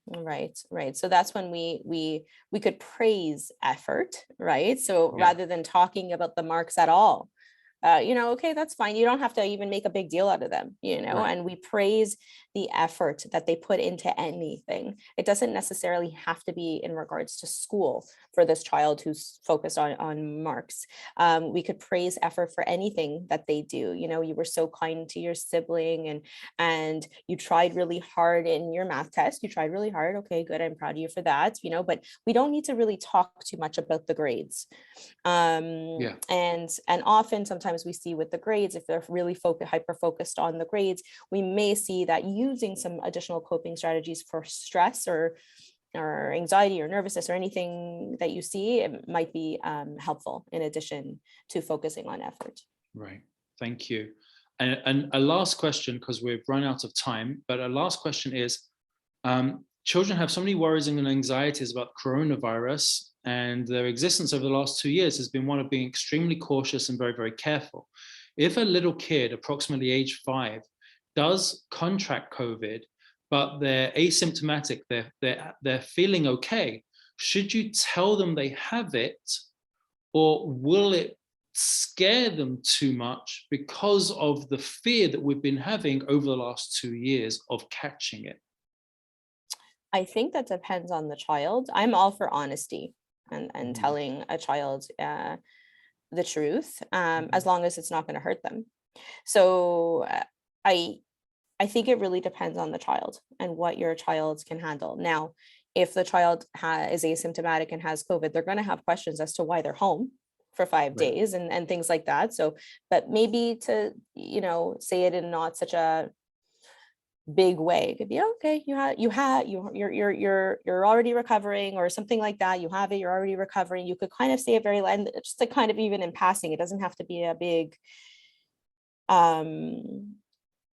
B: Right. So that's when we could praise effort, right? So rather than talking about the marks at all, okay, that's fine. You don't have to even make a big deal out of them,
A: Right.
B: and we praise the effort that they put into anything. It doesn't necessarily have to be in regards to school for this child who's focused on marks. We could praise effort for anything that they do. You were so kind to your sibling and you tried really hard in your math test. You tried really hard. Okay, good. I'm proud of you for that, but we don't need to really talk too much about the grades. And often sometimes we see with the grades, if they're really hyper focused on the grades, we may see that using some additional coping strategies for stress or anxiety or nervousness or anything that you see, it might be helpful in addition to focusing on effort.
A: Right. Thank you. And a last question, because we've run out of time, but a last question is, children have so many worries and anxieties about coronavirus, and their existence over the last 2 years has been one of being extremely cautious and very, very careful. If a little kid, approximately age 5, does contract COVID, but they're asymptomatic, they're feeling okay, should you tell them they have it, or will it scare them too much because of the fear that we've been having over the last 2 years of catching it?
B: I think that depends on the child. I'm all for honesty and telling a child the truth, as long as it's not going to hurt them. So I think it really depends on the child and what your child can handle. Now, if the child is asymptomatic and has COVID, they're going to have questions as to why they're home for 5 days and things like that. So, but maybe to, say it in not such a big way. It could be, okay, you're already recovering or something like that. You have it, you're already recovering. You could kind of say it very and just like kind of even in passing. It doesn't have to be a big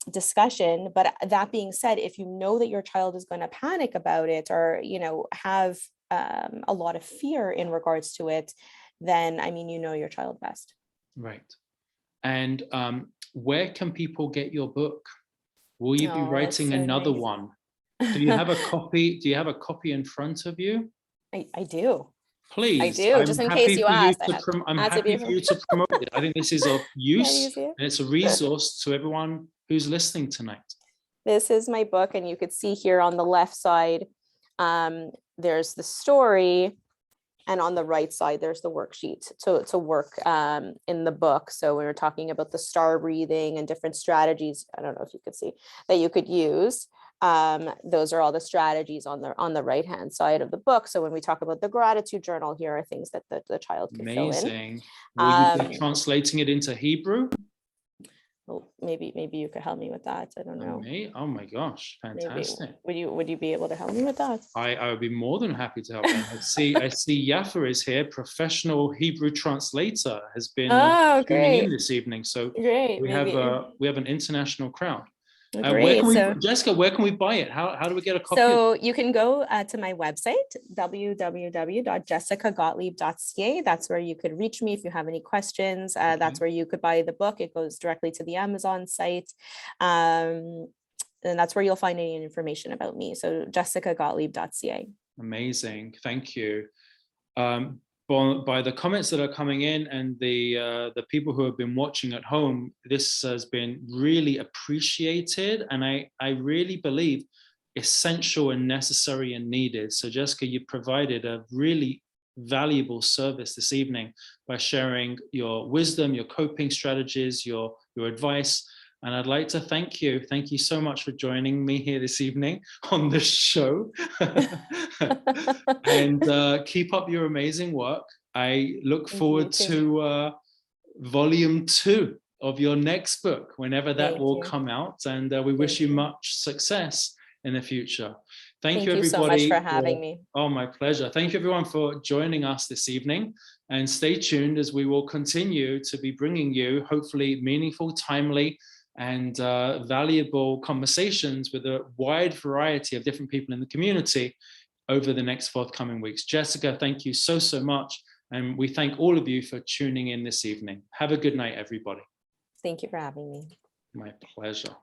B: discussion. But that being said, if you know that your child is going to panic about it or have a lot of fear in regards to it, then your child best.
A: Right. And where can people get your book? Will you be writing another one? Do you have a copy? Do you have a copy in front of you?
B: I do.
A: Please,
B: I do.
A: I'm
B: Just in
A: happy
B: case you
A: for you
B: asked,
A: I'm happy for you to promote it. I think this is of use, and it's a resource to everyone who's listening tonight.
B: This is my book, and you could see here on the left side, there's the story, and on the right side, there's the worksheet to work in the book. So we were talking about the star breathing and different strategies. I don't know if you could see that you could use. Those are all the strategies on the right hand side of the book. So when we talk about the gratitude journal, here are things that the child can fill in.
A: Amazing. Will you be translating it into Hebrew?
B: Well, maybe you could help me with that. I don't know.
A: Me? Oh my gosh, fantastic.
B: Maybe, would you be able to help me with that?
A: I would be more than happy to help. I see Yafa is here, professional Hebrew translator, has been tuning in this evening. So
B: great.
A: we have an international crowd.
B: Great.
A: Jessica, where can we buy it? How do we get a copy?
B: So you can go to my website, www.jessicagottlieb.ca. That's where you could reach me if you have any questions. That's where you could buy the book. It goes directly to the Amazon site. And that's where you'll find any information about me. So jessicagottlieb.ca.
A: Amazing. Thank you. By the comments that are coming in and the people who have been watching at home, this has been really appreciated, and I really believe essential and necessary and needed. So Jessica, you provided a really valuable service this evening by sharing your wisdom, your coping strategies, your advice. And I'd like to thank you. Thank you so much for joining me here this evening on this show. And keep up your amazing work. I look forward to volume 2 of your next book, whenever that will come out. And we wish you much success in the future. Thank you, everybody.
B: So much for having me.
A: Oh, my pleasure. Thank you, everyone, for joining us this evening. And stay tuned as we will continue to be bringing you, hopefully, meaningful, timely, and valuable conversations with a wide variety of different people in the community over the next forthcoming weeks. Jessica, thank you so much. And we thank all of you for tuning in this evening. Have a good night, everybody.
B: Thank you for having me.
A: My pleasure.